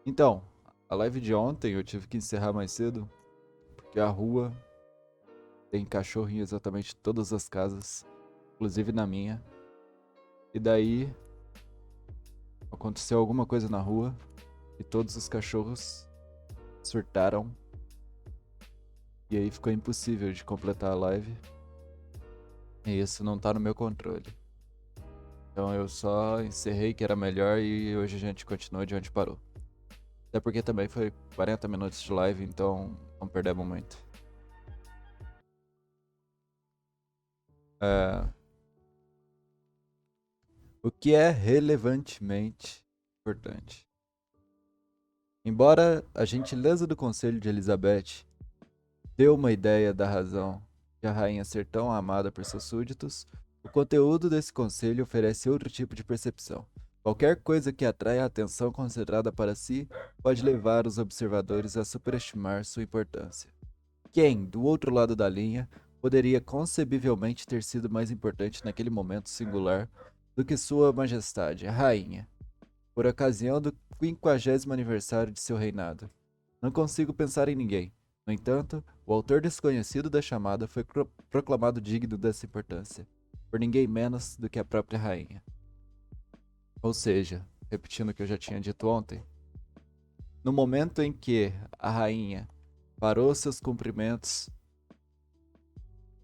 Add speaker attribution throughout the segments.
Speaker 1: Então, a live de ontem eu tive que encerrar mais cedo, porque a rua tem cachorro em exatamente todas as casas, inclusive na minha. E daí aconteceu alguma coisa na rua e todos os cachorros surtaram. E aí ficou impossível de completar a live. E isso não tá no meu controle. Então eu só encerrei que era melhor e hoje a gente continua de onde parou. Até porque também foi 40 minutos de live, então não perdemos muito. É, o que é relevantemente importante? Embora a gentileza do conselho de Elizabeth dê uma ideia da razão de a rainha ser tão amada por seus súditos, o conteúdo desse conselho oferece outro tipo de percepção. Qualquer coisa que atrai a atenção concentrada para si pode levar os observadores a superestimar sua importância. Quem, do outro lado da linha, poderia concebivelmente ter sido mais importante naquele momento singular do que Sua Majestade, a Rainha, por ocasião do 50º aniversário de seu reinado? Não consigo pensar em ninguém. No entanto, o autor desconhecido da chamada foi proclamado digno dessa importância, por ninguém menos do que a própria rainha. Ou seja, repetindo o que eu já tinha dito ontem, no momento em que a rainha parou seus cumprimentos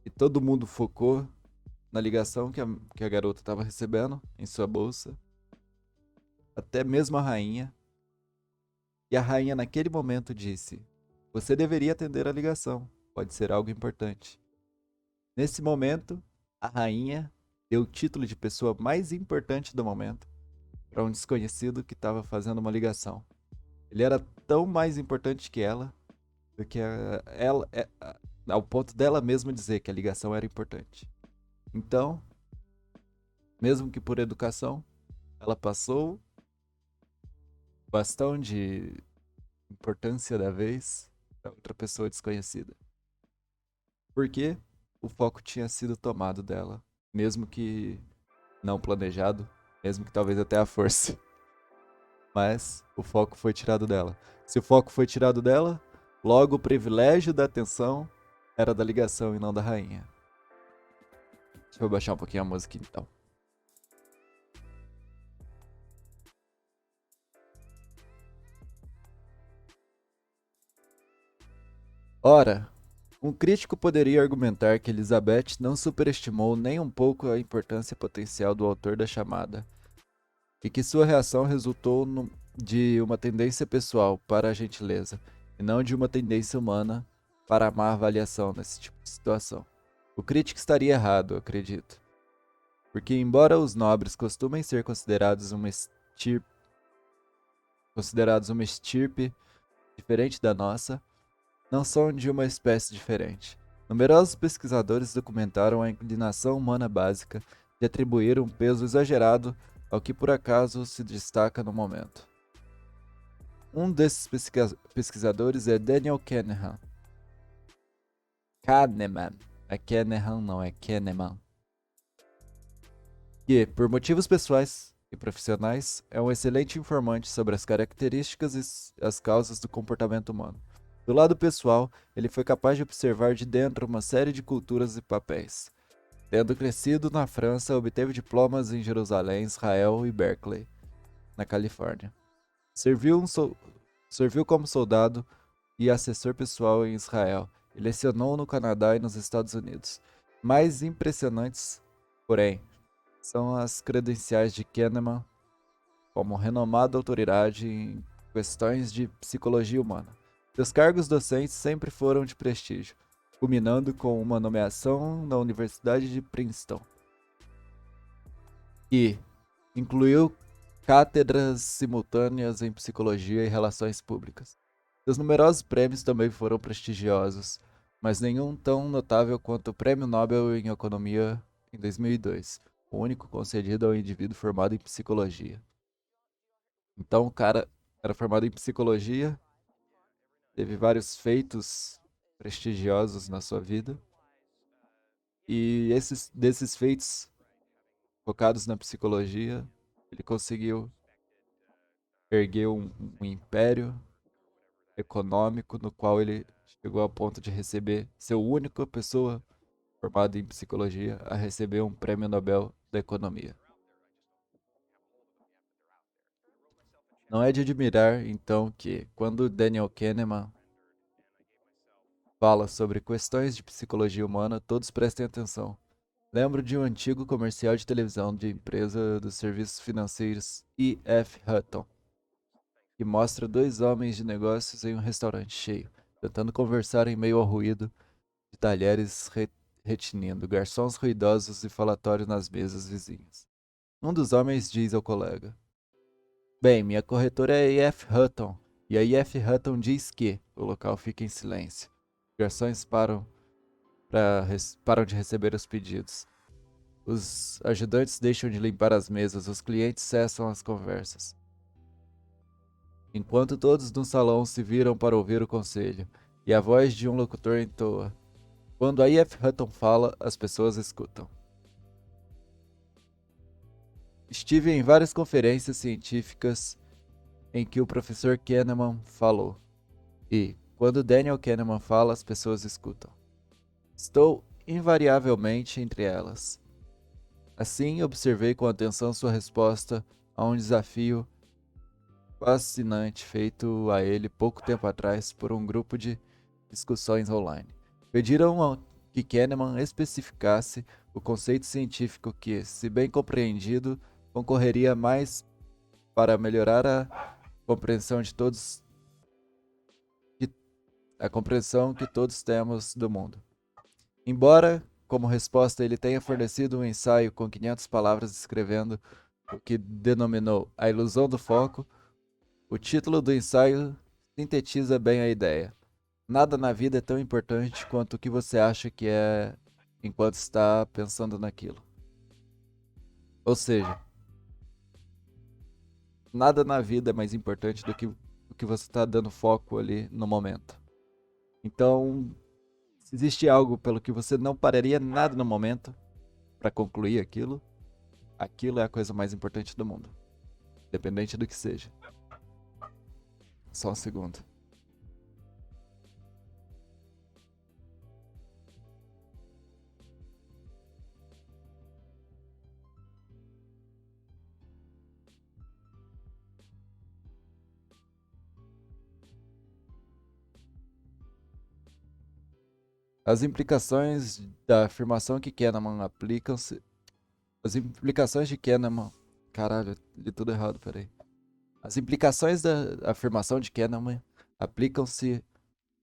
Speaker 1: e todo mundo focou na ligação que a garota estava recebendo em sua bolsa, até mesmo a rainha, e a rainha naquele momento disse: Você deveria atender a ligação, pode ser algo importante. Nesse momento, a rainha deu o título de pessoa mais importante do momento para um desconhecido que estava fazendo uma ligação. Ele era tão mais importante que ela, do que ao ponto dela mesma dizer que a ligação era importante. Então, mesmo que por educação, ela passou o bastão de importância da vez para outra pessoa desconhecida. Porque o foco tinha sido tomado dela, mesmo que não planejado, mesmo que talvez até a força. Mas o foco foi tirado dela. Se o foco foi tirado dela, logo o privilégio da atenção era da ligação e não da rainha. Deixa eu baixar um pouquinho a música então. Ora, um crítico poderia argumentar que Elizabeth não superestimou nem um pouco a importância potencial do autor da chamada, e que sua reação resultou de uma tendência pessoal para a gentileza, e não de uma tendência humana para a má avaliação nesse tipo de situação. O crítico estaria errado, acredito, porque embora os nobres costumem ser considerados uma estirpe diferente da nossa, não são de uma espécie diferente. Numerosos pesquisadores documentaram a inclinação humana básica de atribuir um peso exagerado ao que por acaso se destaca no momento. Um desses pesquisadores é Daniel Kahneman. Kahneman. É Kahneman, não é Kahneman. Que, por motivos pessoais e profissionais, é um excelente informante sobre as características e as causas do comportamento humano. Do lado pessoal, ele foi capaz de observar de dentro uma série de culturas e papéis. Tendo crescido na França, obteve diplomas em Jerusalém, Israel e Berkeley, na Califórnia. Serviu, serviu como soldado e assessor pessoal em Israel, e lecionou no Canadá e nos Estados Unidos. Mais impressionantes, porém, são as credenciais de Kahneman como renomada autoridade em questões de psicologia humana. Seus cargos docentes sempre foram de prestígio, culminando com uma nomeação na Universidade de Princeton, e incluiu cátedras simultâneas em psicologia e relações públicas. Seus numerosos prêmios também foram prestigiosos, mas nenhum tão notável quanto o Prêmio Nobel em Economia em 2002, o único concedido ao indivíduo formado em psicologia. Então, o cara era formado em psicologia, teve vários feitos prestigiosos na sua vida, e desses feitos focados na psicologia, ele conseguiu ergueu um império econômico no qual ele chegou ao ponto de receber ser a única pessoa formada em psicologia a receber um prêmio Nobel da Economia. Não é de admirar, então, que, quando Daniel Kahneman fala sobre questões de psicologia humana, todos prestem atenção. Lembro de um antigo comercial de televisão de empresa dos serviços financeiros E. F. Hutton, que mostra dois homens de negócios em um restaurante cheio, tentando conversar em meio ao ruído de talheres retinindo, garçons ruidosos e falatórios nas mesas vizinhas. Um dos homens diz ao colega: Bem, minha corretora é E.F. Hutton, e a E.F. Hutton diz que o local fica em silêncio. Os garçons param de receber os pedidos. Os ajudantes deixam de limpar as mesas, os clientes cessam as conversas. Enquanto todos no salão se viram para ouvir o conselho, e a voz de um locutor entoa: Quando a E.F. Hutton fala, as pessoas escutam. Estive em várias conferências científicas em que o professor Kahneman falou. E, quando Daniel Kahneman fala, as pessoas escutam. Estou invariavelmente entre elas. Assim, observei com atenção sua resposta a um desafio fascinante feito a ele pouco tempo atrás por um grupo de discussões online. Pediram que Kahneman especificasse o conceito científico que, se bem compreendido, concorreria mais para melhorar compreensão de todos a compreensão que todos temos do mundo. Embora, como resposta, ele tenha fornecido um ensaio com 500 palavras descrevendo o que denominou a ilusão do foco, o título do ensaio sintetiza bem a ideia. Nada na vida é tão importante quanto o que você acha que é enquanto está pensando naquilo. Ou seja, nada na vida é mais importante do que o que você está dando foco ali no momento. Então, se existe algo pelo que você não pararia nada no momento para concluir aquilo, aquilo é a coisa mais importante do mundo. Independente do que seja. Só um segundo. As implicações da afirmação que Kahneman aplicam-se. As implicações de Kahneman. Caralho, li tudo errado, peraí. As implicações da afirmação de Kahneman aplicam-se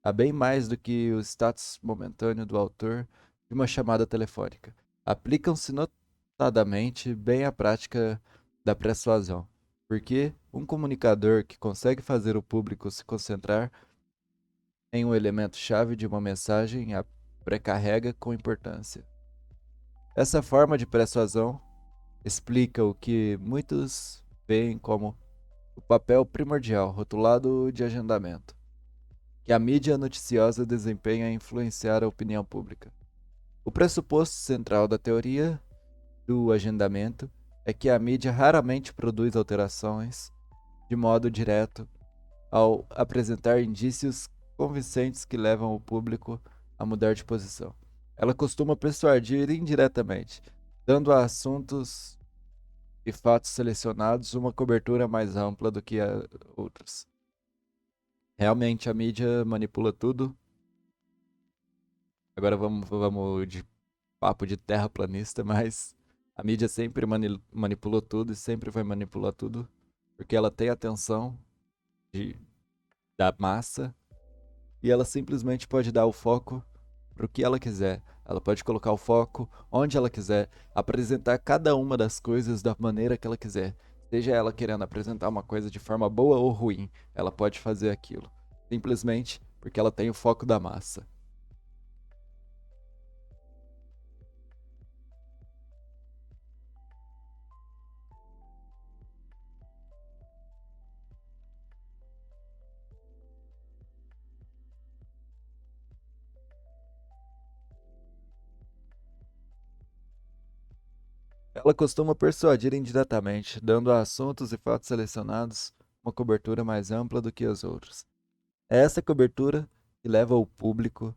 Speaker 1: a bem mais do que o status momentâneo do autor de uma chamada telefônica. Aplicam-se notadamente bem à prática da persuasão, porque um comunicador que consegue fazer o público se concentrar em um elemento-chave de uma mensagem a precarrega com importância. Essa forma de persuasão explica o que muitos veem como o papel primordial, rotulado de agendamento, que a mídia noticiosa desempenha em influenciar a opinião pública. O pressuposto central da teoria do agendamento é que a mídia raramente produz alterações de modo direto ao apresentar indícios convincentes que levam o público a mudar de posição. Ela costuma persuadir indiretamente, dando a assuntos e fatos selecionados uma cobertura mais ampla do que a outros. Realmente a mídia manipula tudo. Agora vamos de papo de terraplanista, mas a mídia sempre manipulou tudo e sempre vai manipular tudo, porque ela tem a atenção de, da massa e ela simplesmente pode dar o foco para o que ela quiser. Ela pode colocar o foco onde ela quiser, apresentar cada uma das coisas da maneira que ela quiser. Seja ela querendo apresentar uma coisa de forma boa ou ruim, ela pode fazer aquilo. Simplesmente porque ela tem o foco da massa. Ela costuma persuadir indiretamente, dando a assuntos e fatos selecionados uma cobertura mais ampla do que as outras. É essa cobertura que leva o público,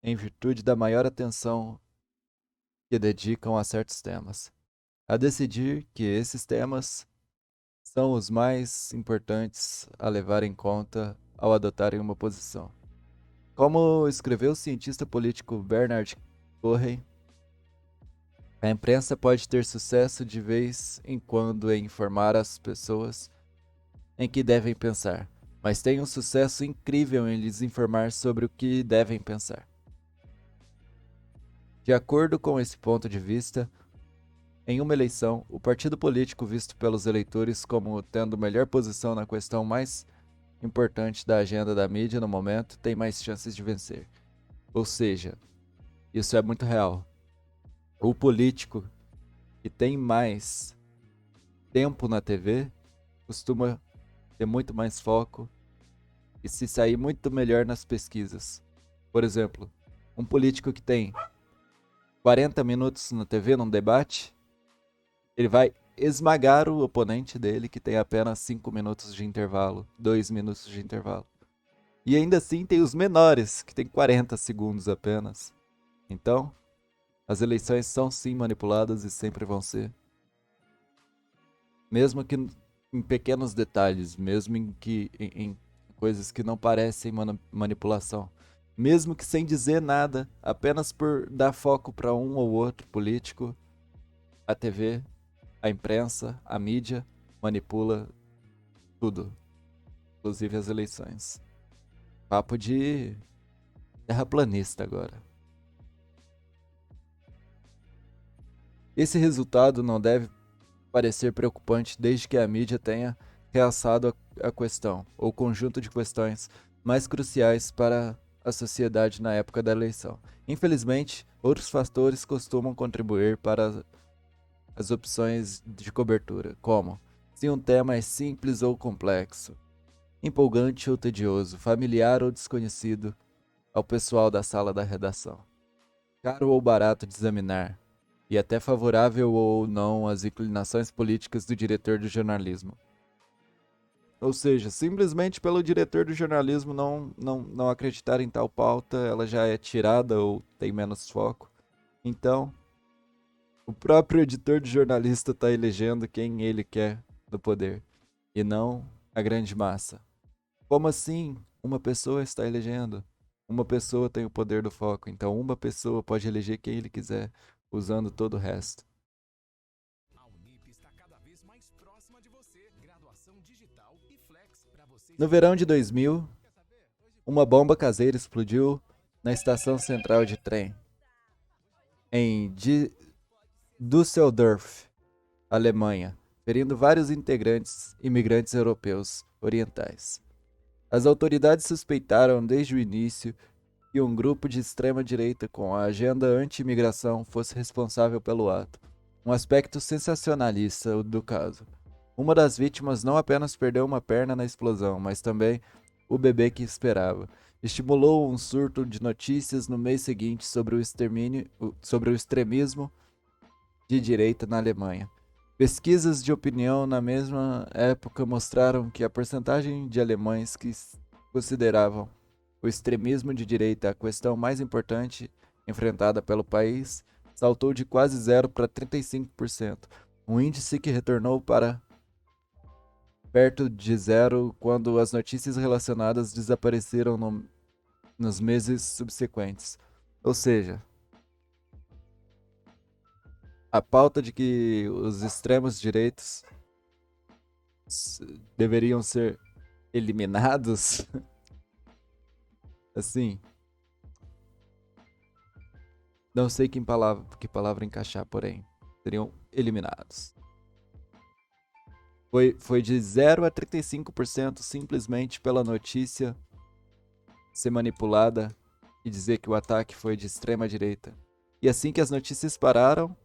Speaker 1: em virtude da maior atenção que dedicam a certos temas, a decidir que esses temas são os mais importantes a levar em conta ao adotarem uma posição. Como escreveu o cientista político Bernard Cohen, a imprensa pode ter sucesso de vez em quando em informar as pessoas em que devem pensar, mas tem um sucesso incrível em lhes informar sobre o que devem pensar. De acordo com esse ponto de vista, em uma eleição, o partido político visto pelos eleitores como tendo melhor posição na questão mais importante da agenda da mídia no momento tem mais chances de vencer. Ou seja, isso é muito real. O político que tem mais tempo na TV costuma ter muito mais foco e se sair muito melhor nas pesquisas. Por exemplo, um político que tem 40 minutos na TV num debate, ele vai esmagar o oponente dele que tem apenas 5 minutos de intervalo, 2 minutos de intervalo. E ainda assim tem os menores, que tem 40 segundos apenas. Então, as eleições são sim manipuladas e sempre vão ser. Mesmo que em pequenos detalhes, mesmo em coisas que não parecem manipulação. Mesmo que sem dizer nada, apenas por dar foco para um ou outro político, a TV, a imprensa, a mídia manipula tudo, inclusive as eleições. Papo de terraplanista agora. Esse resultado não deve parecer preocupante desde que a mídia tenha realçado a questão, ou conjunto de questões mais cruciais para a sociedade na época da eleição. Infelizmente, outros fatores costumam contribuir para as opções de cobertura, como se um tema é simples ou complexo, empolgante ou tedioso, familiar ou desconhecido ao pessoal da sala da redação, caro ou barato de examinar, e até favorável ou não às inclinações políticas do diretor de jornalismo. Ou seja, simplesmente pelo diretor do jornalismo não acreditar em tal pauta, ela já é tirada ou tem menos foco. Então, o próprio editor de jornalista está elegendo quem ele quer no poder, e não a grande massa. Como assim uma pessoa está elegendo? Uma pessoa tem o poder do foco, então uma pessoa pode eleger quem ele quiser, usando todo o resto. No verão de 2000, uma bomba caseira explodiu na estação central de trem, em Düsseldorf, Alemanha, ferindo vários imigrantes europeus orientais. As autoridades suspeitaram desde o início que um grupo de extrema-direita com a agenda anti-imigração fosse responsável pelo ato, um aspecto sensacionalista do caso. Uma das vítimas não apenas perdeu uma perna na explosão, mas também o bebê que esperava. Estimulou um surto de notícias no mês seguinte sobre o extremismo de direita na Alemanha. Pesquisas de opinião na mesma época mostraram que a porcentagem de alemães que consideravam o extremismo de direita a questão mais importante enfrentada pelo país saltou de quase zero para 35%, um índice que retornou para perto de zero quando as notícias relacionadas desapareceram nos meses subsequentes. Ou seja, a pauta de que os extremos direitos deveriam ser eliminados, assim, não sei que palavra encaixar, porém, seriam eliminados. Foi de 0 a 35% simplesmente pela notícia ser manipulada e dizer que o ataque foi de extrema direita. E assim que as notícias pararam,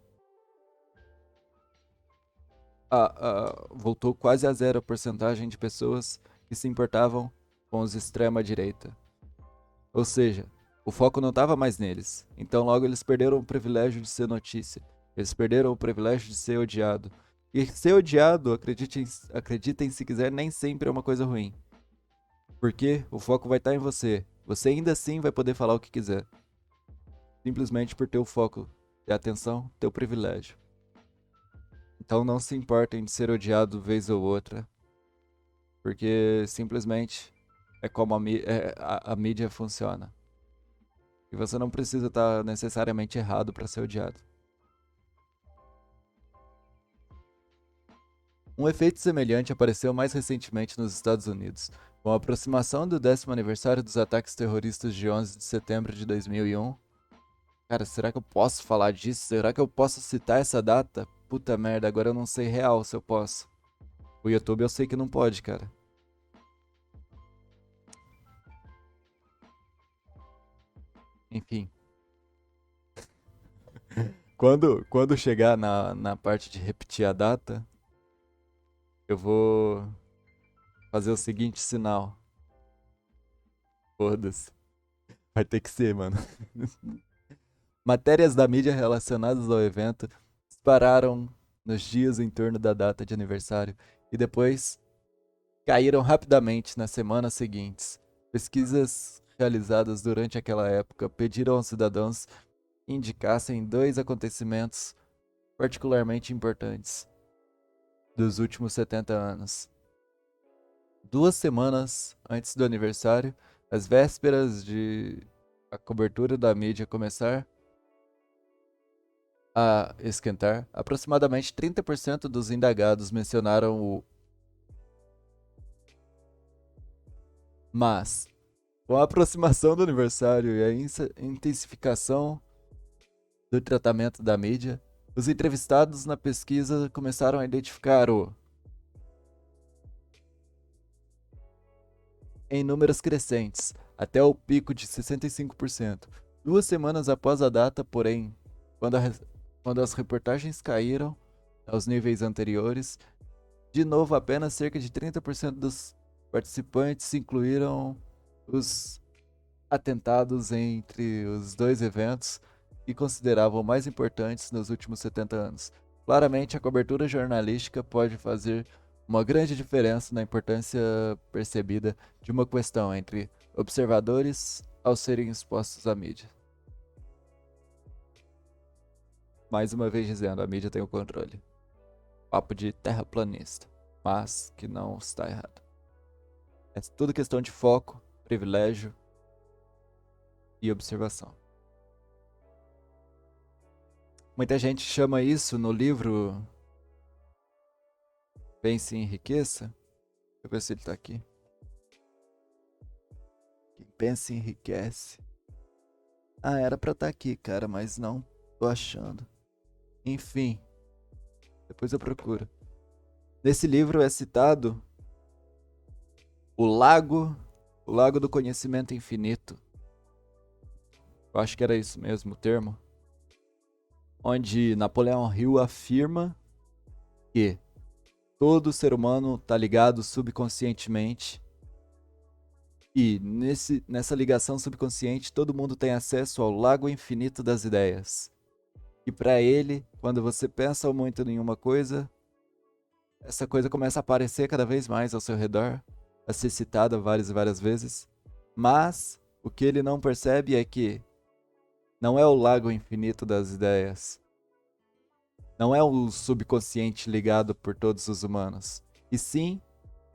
Speaker 1: voltou quase a zero a porcentagem de pessoas que se importavam com os extrema direita. Ou seja, o foco não estava mais neles. Então logo eles perderam o privilégio de ser notícia. Eles perderam o privilégio de ser odiado. E ser odiado, acreditem se quiser, nem sempre é uma coisa ruim. Porque o foco vai estar em você. Você ainda assim vai poder falar o que quiser. Simplesmente por ter o foco e a atenção, teu privilégio. Então não se importem de ser odiado vez ou outra. Porque simplesmente é como a mídia funciona. E você não precisa estar necessariamente errado para ser odiado. Um efeito semelhante apareceu mais recentemente nos Estados Unidos, com a aproximação do 10º aniversário dos ataques terroristas de 11 de setembro de 2001. Cara, será que eu posso falar disso? Será que eu posso citar essa data? Puta merda, agora eu não sei real se eu posso. O YouTube eu sei que não pode, cara. Enfim. Quando chegar na parte de repetir a data, eu vou fazer o seguinte sinal. Foda-se. Vai ter que ser, mano. Matérias da mídia relacionadas ao evento dispararam nos dias em torno da data de aniversário e depois caíram rapidamente nas semanas seguintes. Pesquisas realizadas durante aquela época pediram aos cidadãos que indicassem dois acontecimentos particularmente importantes dos últimos 70 anos. 2 semanas antes do aniversário, às vésperas de a cobertura da mídia começar a esquentar, aproximadamente 30% dos indagados mencionaram o mas. Com a aproximação do aniversário e a intensificação do tratamento da mídia, os entrevistados na pesquisa começaram a identificar o em números crescentes, até o pico de 65%. 2 semanas após a data, porém, quando, quando as reportagens caíram aos níveis anteriores, de novo apenas cerca de 30% dos participantes incluíram os atentados entre os dois eventos que consideravam mais importantes nos últimos 70 anos. Claramente, a cobertura jornalística pode fazer uma grande diferença na importância percebida de uma questão entre observadores ao serem expostos à mídia. Mais uma vez dizendo, a mídia tem o controle. Papo de terraplanista, mas que não está errado. É tudo questão de foco, privilégio e observação. Muita gente chama isso no livro Pense e Enriqueça. Deixa eu ver se ele tá aqui. Quem pensa enriquece. Ah, era pra estar aqui, cara, mas não tô achando. Enfim, depois eu procuro. Nesse livro é citado o lago do conhecimento infinito. Eu acho que era isso mesmo o termo. Onde Napoleão Hill afirma que todo ser humano está ligado subconscientemente e nessa ligação subconsciente todo mundo tem acesso ao lago infinito das ideias. E para ele, quando você pensa muito em uma coisa, essa coisa começa a aparecer cada vez mais ao seu redor, a ser citada várias e várias vezes. Mas o que ele não percebe é que não é o lago infinito das ideias. Não é o subconsciente ligado por todos os humanos. E sim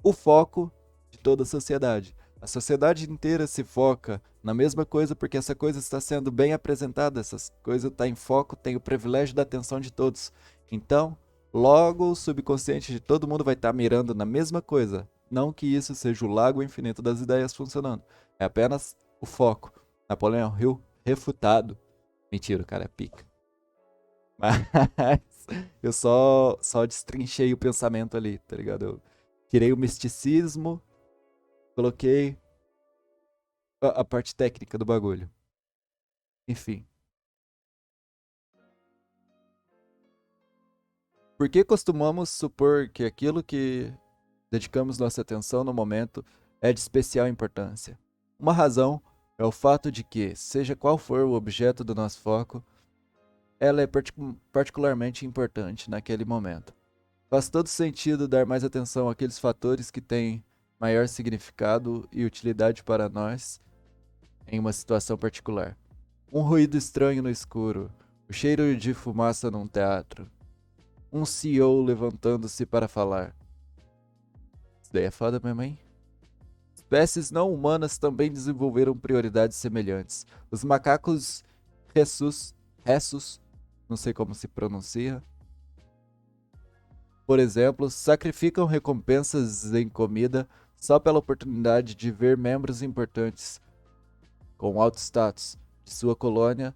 Speaker 1: o foco de toda a sociedade. A sociedade inteira se foca na mesma coisa porque essa coisa está sendo bem apresentada, essa coisa está em foco, tem o privilégio da atenção de todos. Então, logo o subconsciente de todo mundo vai estar mirando na mesma coisa. Não que isso seja o lago infinito das ideias funcionando. É apenas o foco. Napoleão Hill refutado. Mentira, o cara é pica. Mas eu só destrinchei o pensamento ali, tá ligado? Eu tirei o misticismo, coloquei a parte técnica do bagulho. Enfim. Por que costumamos supor que aquilo que dedicamos nossa atenção no momento é de especial importância? Uma razão é o fato de que, seja qual for o objeto do nosso foco, ela é particularmente importante naquele momento. Faz todo sentido dar mais atenção àqueles fatores que têm maior significado e utilidade para nós em uma situação particular. Um ruído estranho no escuro, o cheiro de fumaça num teatro, um CEO levantando-se para falar. Isso daí é foda mesmo, hein? Espécies não humanas também desenvolveram prioridades semelhantes. Os macacos ressus, não sei como se pronuncia, por exemplo, sacrificam recompensas em comida só pela oportunidade de ver membros importantes com alto status de sua colônia,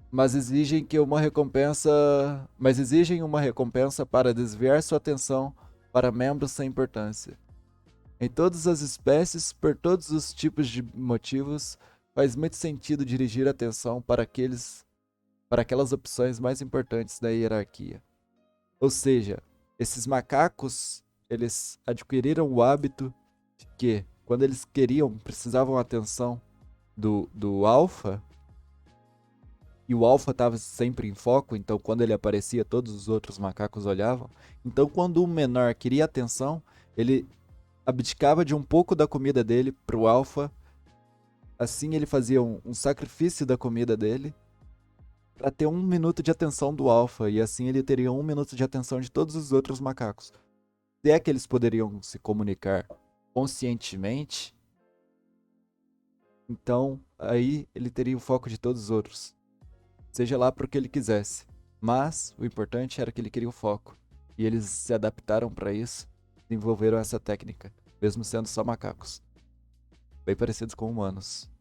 Speaker 1: mas exigem uma recompensa para desviar sua atenção para membros sem importância. Em todas as espécies, por todos os tipos de motivos, faz muito sentido dirigir a atenção para aquelas opções mais importantes da hierarquia. Ou seja, esses macacos, eles adquiriram o hábito de que, quando eles precisavam atenção do alfa, e o alfa estava sempre em foco, então quando ele aparecia, todos os outros macacos olhavam. Então, quando o menor queria atenção, ele abdicava de um pouco da comida dele para o alfa. Assim, ele fazia um sacrifício da comida dele para ter 1 minuto de atenção do alfa, e assim ele teria 1 minuto de atenção de todos os outros macacos. Se é que eles poderiam se comunicar conscientemente, então aí ele teria o foco de todos os outros, seja lá para o que ele quisesse. Mas o importante era que ele queria o foco, e eles se adaptaram para isso, desenvolveram essa técnica, mesmo sendo só macacos, bem parecidos com humanos.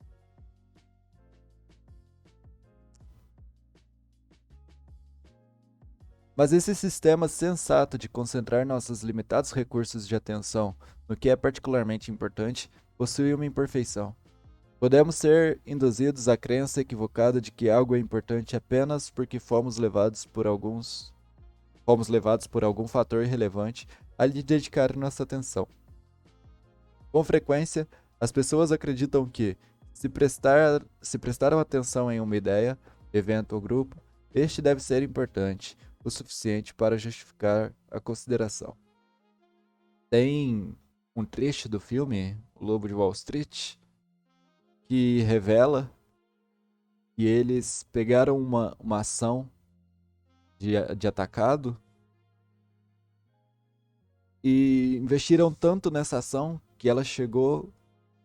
Speaker 1: Mas esse sistema sensato de concentrar nossos limitados recursos de atenção no que é particularmente importante possui uma imperfeição. Podemos ser induzidos à crença equivocada de que algo é importante apenas porque fomos levados por algum fator irrelevante a lhe dedicar nossa atenção. Com frequência, as pessoas acreditam que, se prestaram atenção em uma ideia, evento ou grupo, este deve ser importante o suficiente para justificar a consideração. Tem um trecho do filme, O Lobo de Wall Street, que revela que eles pegaram uma ação de atacado e investiram tanto nessa ação que ela chegou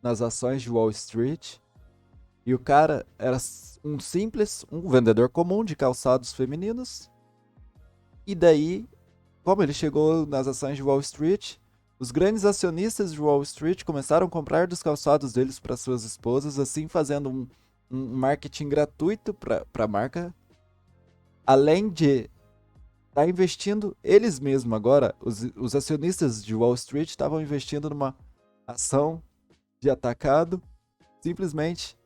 Speaker 1: nas ações de Wall Street, e o cara era um vendedor comum de calçados femininos. E daí, como ele chegou nas ações de Wall Street, os grandes acionistas de Wall Street começaram a comprar dos calçados deles para suas esposas, assim fazendo um marketing gratuito para a marca, além de estar investindo eles mesmos agora. Os acionistas de Wall Street estavam investindo numa ação de atacado simplesmente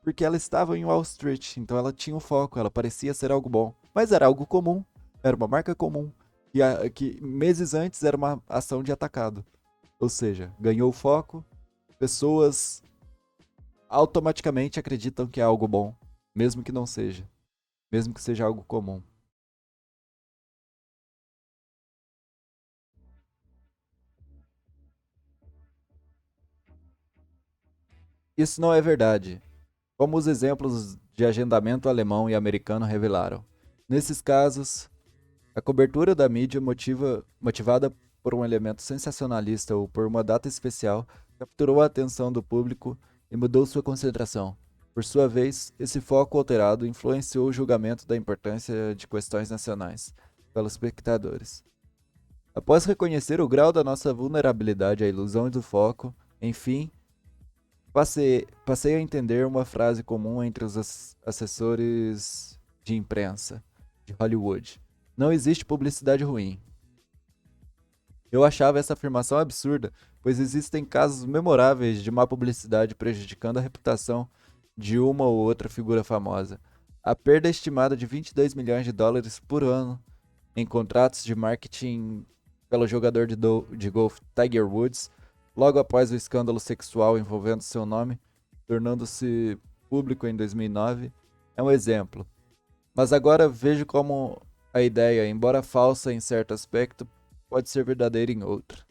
Speaker 1: porque ela estava em Wall Street, então ela tinha um foco, ela parecia ser algo bom, mas era algo comum, era uma marca comum, que meses antes era uma ação de atacado. Ou seja, ganhou foco, pessoas automaticamente acreditam que é algo bom, mesmo que não seja, mesmo que seja algo comum. Isso não é verdade, como os exemplos de agendamento alemão e americano revelaram. Nesses casos, a cobertura da mídia motivada por um elemento sensacionalista ou por uma data especial capturou a atenção do público e mudou sua concentração. Por sua vez, esse foco alterado influenciou o julgamento da importância de questões nacionais pelos espectadores. Após reconhecer o grau da nossa vulnerabilidade à ilusão do foco, enfim, passei a entender uma frase comum entre os assessores de imprensa de Hollywood: não existe publicidade ruim. Eu achava essa afirmação absurda, pois existem casos memoráveis de má publicidade prejudicando a reputação de uma ou outra figura famosa. A perda estimada de 22 milhões de dólares por ano em contratos de marketing pelo jogador de golfe Tiger Woods, logo após o escândalo sexual envolvendo seu nome, tornando-se público em 2009, é um exemplo. Mas agora vejo como A ideia, embora falsa em certo aspecto, pode ser verdadeira em outro.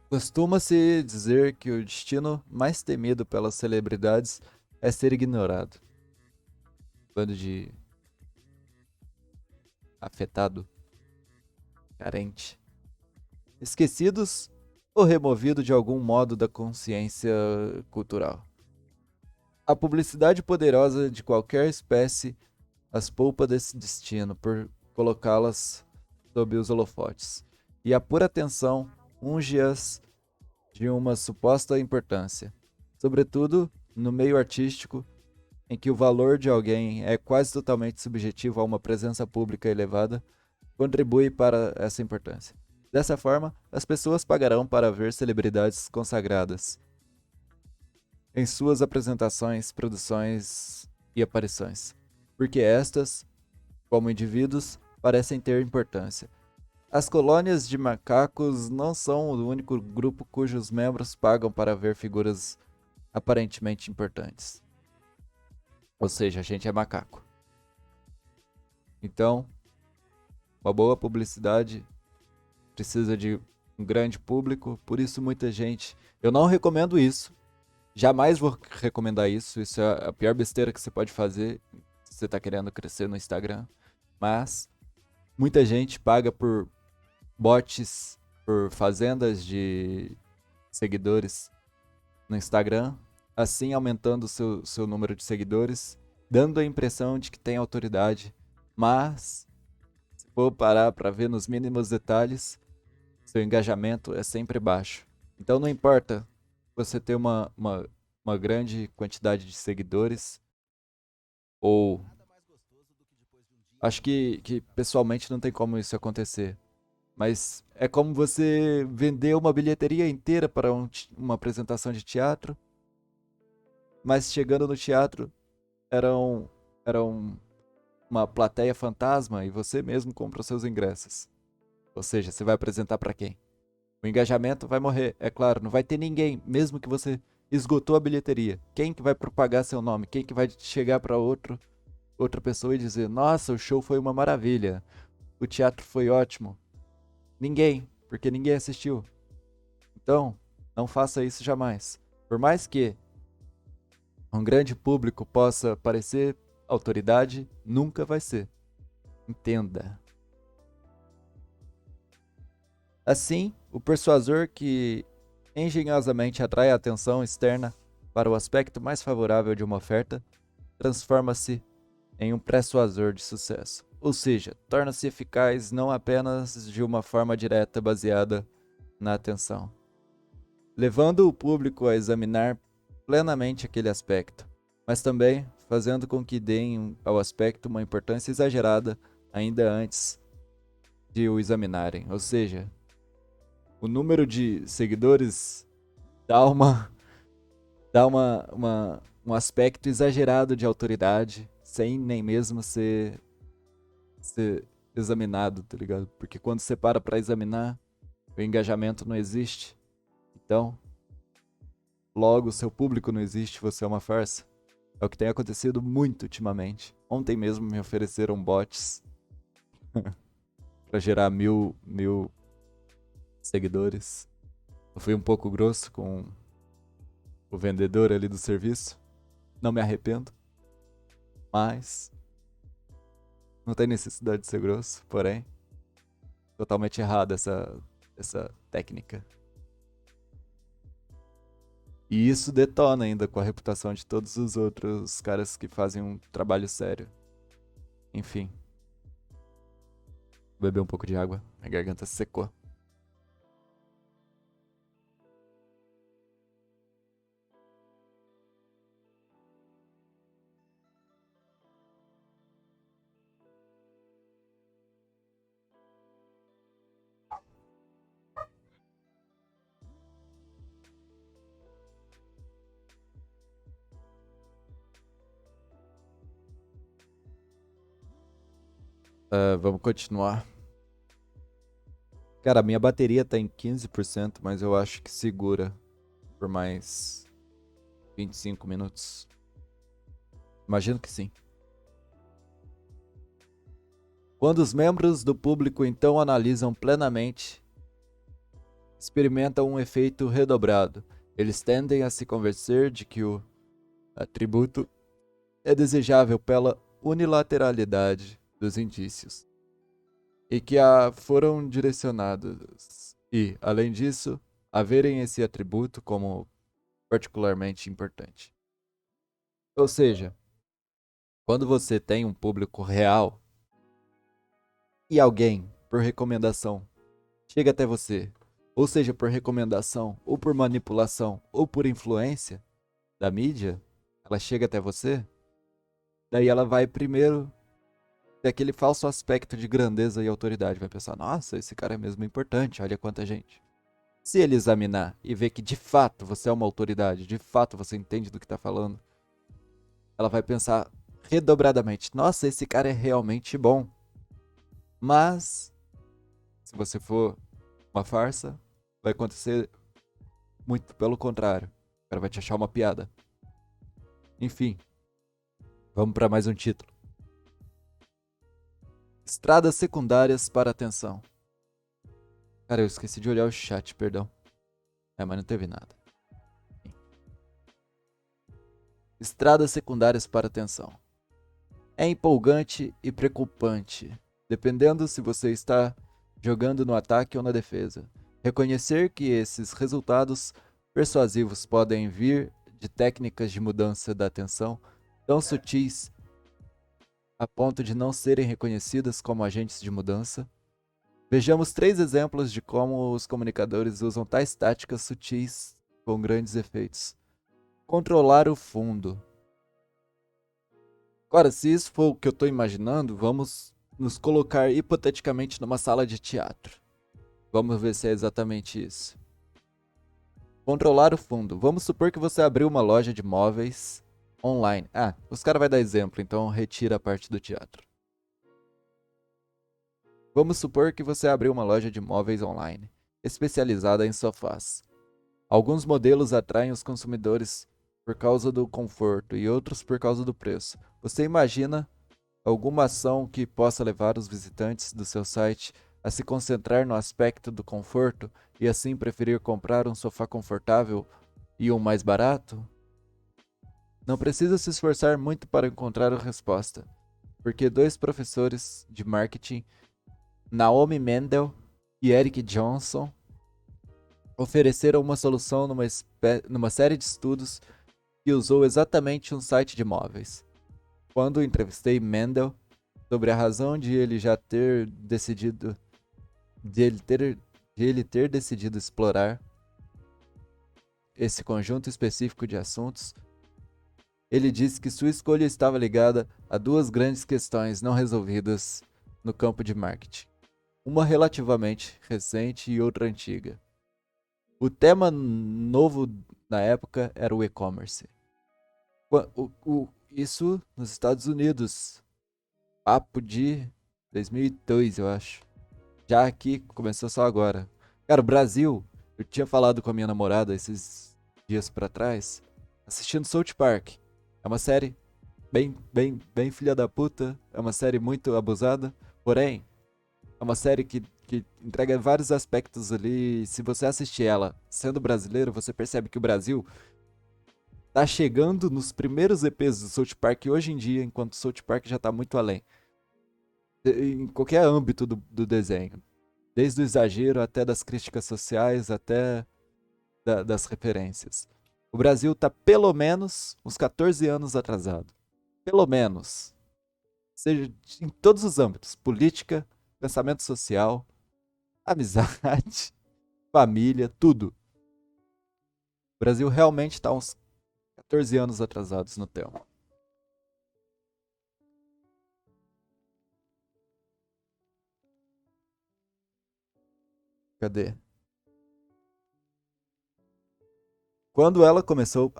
Speaker 1: Costuma-se dizer que o destino mais temido pelas celebridades é ser ignorado. Bando de afetado, carente, esquecidos ou removido de algum modo da consciência cultural. A publicidade poderosa de qualquer espécie as poupa desse destino por colocá-las sob os holofotes, e a pura atenção unge-as de uma suposta importância, sobretudo no meio artístico, em que o valor de alguém é quase totalmente subjetivo a uma presença pública elevada, contribui para essa importância. Dessa forma, as pessoas pagarão para ver celebridades consagradas em suas apresentações, produções e aparições, porque estas, como indivíduos, parecem ter importância. As colônias de macacos não são o único grupo cujos membros pagam para ver figuras aparentemente importantes. Ou seja, a gente é macaco. Então, uma boa publicidade precisa de um grande público, por isso muita gente. Eu não recomendo isso. Jamais vou recomendar isso. Isso é a pior besteira que você pode fazer se você está querendo crescer no Instagram. Mas muita gente paga por bots, por fazendas de seguidores no Instagram, assim aumentando o seu número de seguidores, dando a impressão de que tem autoridade. Mas, se for parar para ver nos mínimos detalhes, seu engajamento é sempre baixo. Então não importa você ter uma grande quantidade de seguidores, ou acho que pessoalmente não tem como isso acontecer. Mas é como você vender uma bilheteria inteira para uma apresentação de teatro, mas chegando no teatro eram uma plateia fantasma e você mesmo comprou seus ingressos. Ou seja, você vai apresentar para quem? O engajamento vai morrer, é claro, não vai ter ninguém, mesmo que você esgotou a bilheteria. Quem que vai propagar seu nome? Quem que vai chegar para outra pessoa e dizer: "Nossa, o show foi uma maravilha. O teatro foi ótimo"? Ninguém, porque ninguém assistiu. Então, não faça isso jamais. Por mais que um grande público possa parecer autoridade, nunca vai ser. Entenda. Assim, o persuasor que engenhosamente atrai a atenção externa para o aspecto mais favorável de uma oferta transforma-se em um persuasor de sucesso. Ou seja, torna-se eficaz não apenas de uma forma direta baseada na atenção, levando o público a examinar plenamente aquele aspecto, mas também fazendo com que deem ao aspecto uma importância exagerada ainda antes de o examinarem. Ou seja, o número de seguidores dá um aspecto exagerado de autoridade, sem nem mesmo ser examinado, tá ligado? Porque quando você para examinar, o engajamento não existe. Então, logo, seu público não existe, você é uma farsa. É o que tem acontecido muito ultimamente. Ontem mesmo me ofereceram bots para gerar mil seguidores. Eu fui um pouco grosso com o vendedor ali do serviço. Não me arrependo, mas não tem necessidade de ser grosso, porém, totalmente errada essa técnica. E isso detona ainda com a reputação de todos os outros caras que fazem um trabalho sério. Enfim. Vou beber um pouco de água. A garganta secou. Vamos continuar. Cara, a minha bateria tá em 15%, mas eu acho que segura por mais 25 minutos. Imagino que sim. Quando os membros do público então analisam plenamente, experimentam um efeito redobrado. Eles tendem a se convencer de que o atributo é desejável pela unilateralidade dos indícios e que foram direcionados e, além disso, a verem esse atributo como particularmente importante. Ou seja, quando você tem um público real e alguém, por recomendação, chega até você, ou seja, por recomendação, ou por manipulação, ou por influência da mídia, ela chega até você, daí ela vai primeiro ter aquele falso aspecto de grandeza e autoridade. Vai pensar, nossa, esse cara é mesmo importante, olha quanta gente. Se ele examinar e ver que de fato você é uma autoridade, de fato você entende do que está falando, ela vai pensar redobradamente, nossa, esse cara é realmente bom. Mas, se você for uma farsa, vai acontecer muito pelo contrário. O cara vai te achar uma piada. Enfim, vamos para mais um título. Estradas secundárias para atenção. Cara, eu esqueci de olhar o chat, perdão. Mas não teve nada. Estradas secundárias para atenção. É empolgante e preocupante, dependendo se você está jogando no ataque ou na defesa. Reconhecer que esses resultados persuasivos podem vir de técnicas de mudança da atenção tão sutis a ponto de não serem reconhecidas como agentes de mudança. Vejamos 3 exemplos de como os comunicadores usam tais táticas sutis com grandes efeitos. Controlar o fundo. Agora, se isso for o que eu estou imaginando, vamos nos colocar hipoteticamente numa sala de teatro. Vamos ver se é exatamente isso. Controlar o fundo. Vamos supor que você abriu uma loja de móveis online. Os caras vão dar exemplo, então retira a parte do teatro. Vamos supor que você abriu uma loja de móveis online, especializada em sofás. Alguns modelos atraem os consumidores por causa do conforto e outros por causa do preço. Você imagina alguma ação que possa levar os visitantes do seu site a se concentrar no aspecto do conforto e assim preferir comprar um sofá confortável e um mais barato? Não precisa se esforçar muito para encontrar a resposta, porque 2 professores de marketing, Naomi Mendel e Eric Johnson, ofereceram uma solução numa série de estudos que usou exatamente um site de móveis. Quando entrevistei Mendel sobre a razão de ele ter decidido explorar esse conjunto específico de assuntos, ele disse que sua escolha estava ligada a 2 grandes questões não resolvidas no campo de marketing. Uma relativamente recente e outra antiga. O tema novo na época era o e-commerce. Isso nos Estados Unidos. Papo de 2002, eu acho. Já aqui começou só agora. Cara, o Brasil, eu tinha falado com a minha namorada esses dias pra trás, assistindo South Park. É uma série bem filha da puta, é uma série muito abusada, porém, é uma série que entrega vários aspectos ali. Se você assistir ela sendo brasileiro, você percebe que o Brasil tá chegando nos primeiros EPs do South Park hoje em dia, enquanto o South Park já tá muito além. Em qualquer âmbito do desenho. Desde o exagero até das críticas sociais, até das referências. O Brasil tá pelo menos uns 14 anos atrasado. Pelo menos. Seja em todos os âmbitos. Política, pensamento social, amizade, família, tudo. O Brasil realmente tá uns 14 anos atrasados no tema. Cadê? Quando ela começou.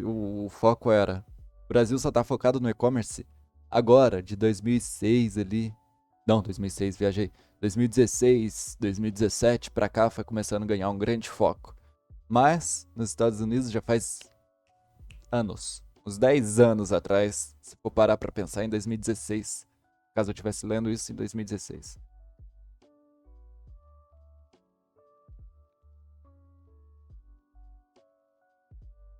Speaker 1: O foco era. O Brasil só tá focado no e-commerce agora, de 2006 ali. Não, 2006, viajei. 2016, 2017 pra cá foi começando a ganhar um grande foco. Mas nos Estados Unidos já faz anos. Uns 10 anos atrás, se for parar pra pensar, em 2016, caso eu estivesse lendo isso em 2016.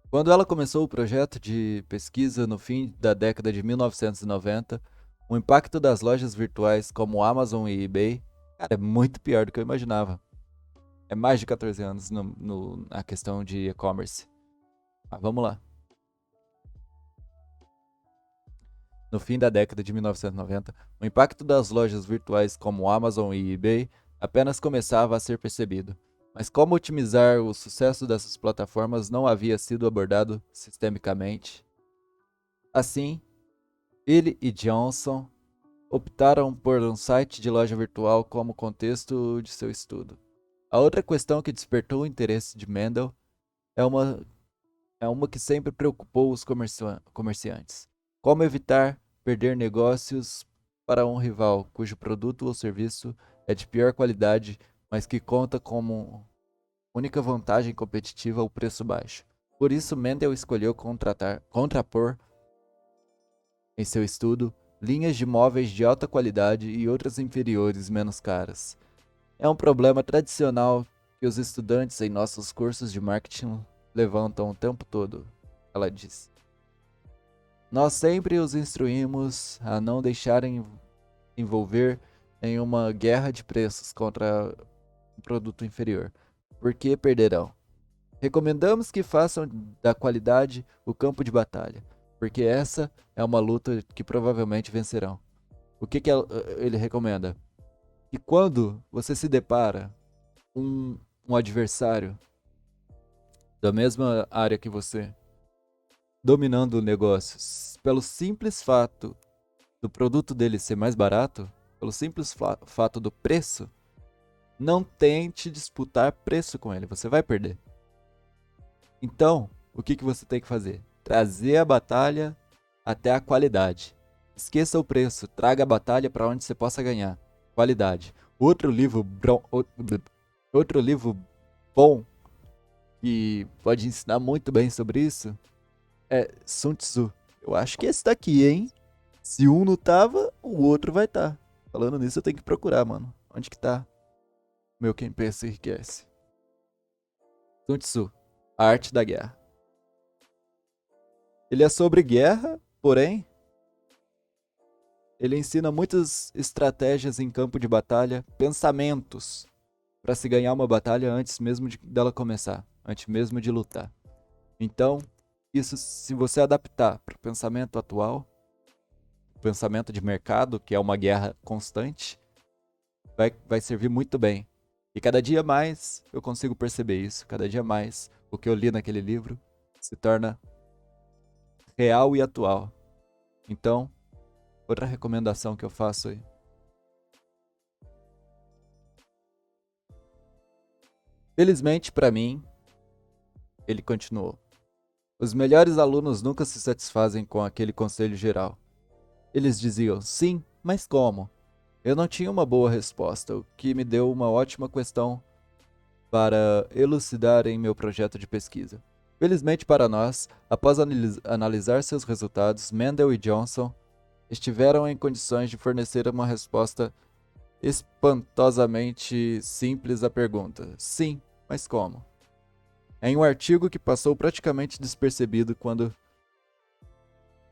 Speaker 1: Quando ela começou o projeto de pesquisa no fim da década de 1990, o impacto das lojas virtuais como Amazon e eBay, cara, é muito pior do que eu imaginava. É mais de 14 anos na questão de e-commerce. Mas vamos lá. No fim da década de 1990, o impacto das lojas virtuais como Amazon e eBay apenas começava a ser percebido. Mas como otimizar o sucesso dessas plataformas não havia sido abordado sistemicamente. Assim, Bill e Johnson optaram por um site de loja virtual como contexto de seu estudo. A outra questão que despertou o interesse de Mendel é uma que sempre preocupou os comerciantes: como evitar perder negócios para um rival cujo produto ou serviço é de pior qualidade, mas que conta como única vantagem competitiva o preço baixo. Por isso, Mendel escolheu contrapor em seu estudo linhas de móveis de alta qualidade e outras inferiores menos caras. É um problema tradicional que os estudantes em nossos cursos de marketing levantam o tempo todo, ela disse. Nós sempre os instruímos a não deixarem envolver em uma guerra de preços contra um produto inferior, porque perderão. Recomendamos que façam da qualidade o campo de batalha, porque essa é uma luta que provavelmente vencerão. O que ele recomenda? Que quando você se depara com um adversário da mesma área que você, dominando o negócio, pelo simples fato do produto dele ser mais barato, pelo simples fato do preço, não tente disputar preço com ele, você vai perder. Então, o que você tem que fazer? Trazer a batalha até a qualidade. Esqueça o preço, traga a batalha para onde você possa ganhar. Qualidade. Outro livro bom que pode ensinar muito bem sobre isso é Sun Tzu. Eu acho que esse daqui, hein? Se um não tava, o outro vai estar. Tá. Falando nisso, eu tenho que procurar, mano. Onde que tá? Meu quem pensa enriquece. Sun Tzu, a arte da guerra. Ele é sobre guerra, porém, ele ensina muitas estratégias em campo de batalha, pensamentos para se ganhar uma batalha antes mesmo dela começar, antes mesmo de lutar. Então, isso se você adaptar para o pensamento atual, pensamento de mercado, que é uma guerra constante, vai servir muito bem. E cada dia mais eu consigo perceber isso, cada dia mais o que eu li naquele livro se torna real e atual. Então, outra recomendação que eu faço aí. Felizmente para mim, ele continuou. Os melhores alunos nunca se satisfazem com aquele conselho geral. Eles diziam, sim, mas como? Eu não tinha uma boa resposta, o que me deu uma ótima questão para elucidar em meu projeto de pesquisa. Felizmente para nós, após analisar seus resultados, Mendel e Johnson estiveram em condições de fornecer uma resposta espantosamente simples à pergunta: sim, mas como? Em um artigo que passou praticamente despercebido quando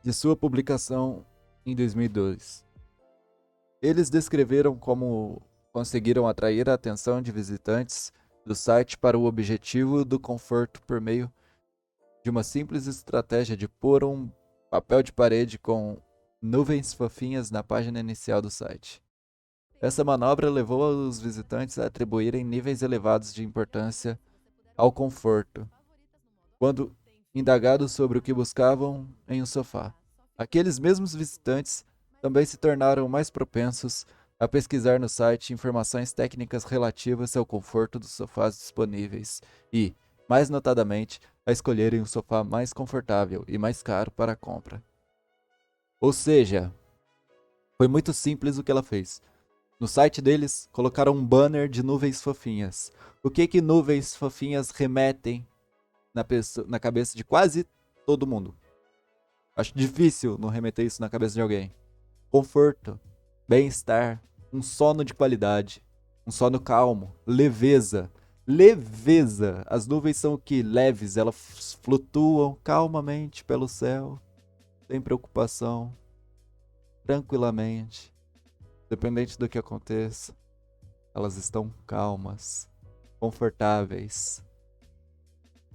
Speaker 1: de sua publicação em 2002. Eles descreveram como conseguiram atrair a atenção de visitantes do site para o objetivo do conforto por meio de uma simples estratégia de pôr um papel de parede com nuvens fofinhas na página inicial do site. Essa manobra levou os visitantes a atribuírem níveis elevados de importância ao conforto, quando indagados sobre o que buscavam em um sofá. Aqueles mesmos visitantes também se tornaram mais propensos a pesquisar no site informações técnicas relativas ao conforto dos sofás disponíveis e, mais notadamente, a escolherem um sofá mais confortável e mais caro para a compra. Ou seja, foi muito simples o que ela fez. No site deles, colocaram um banner de nuvens fofinhas. O que nuvens fofinhas remetem na cabeça de quase todo mundo? Acho difícil não remeter isso na cabeça de alguém. Conforto. bem-estar, um sono de qualidade, um sono calmo, leveza. Leveza. As nuvens são o que? Leves, elas flutuam calmamente pelo céu, sem preocupação, tranquilamente. Independente do que aconteça, elas estão calmas, confortáveis,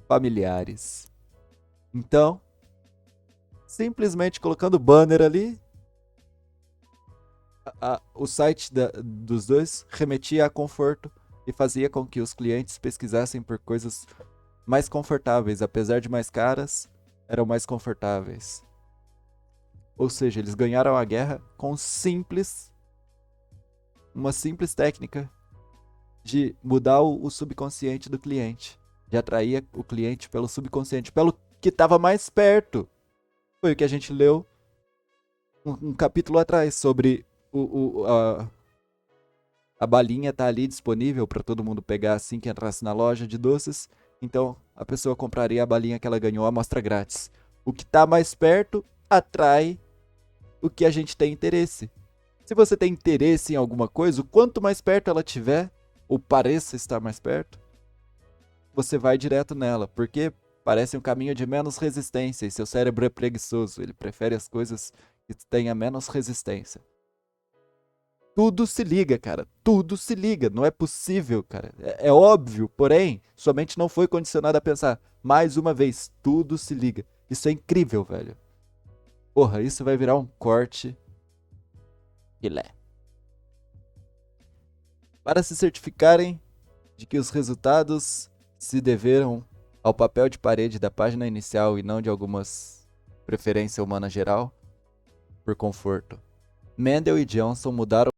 Speaker 1: familiares. Então, simplesmente colocando banner ali, o site dos dois remetia a conforto e fazia com que os clientes pesquisassem por coisas mais confortáveis, apesar de mais caras, eram mais confortáveis. Ou seja, eles ganharam a guerra com uma simples técnica de mudar o subconsciente do cliente, de atrair o cliente pelo subconsciente, pelo que estava mais perto. Foi o que a gente leu um capítulo atrás sobre a balinha tá ali disponível para todo mundo pegar assim que entrasse na loja de doces. Então a pessoa compraria a balinha que ela ganhou a amostra grátis. O que tá mais perto atrai o que a gente tem interesse. Se você tem interesse em alguma coisa, o quanto mais perto ela tiver, ou pareça estar mais perto, você vai direto nela, porque parece um caminho de menos resistência e seu cérebro é preguiçoso, ele prefere as coisas que tenham menos resistência. Tudo se liga, cara. Tudo se liga. Não é possível, cara. É óbvio, porém, sua mente não foi condicionada a pensar. Mais uma vez, tudo se liga. Isso é incrível, velho. Porra, isso vai virar um corte. Filé. Para se certificarem de que os resultados se deveram ao papel de parede da página inicial e não de algumas preferência humana geral, por conforto. Mendel e Johnson mudaram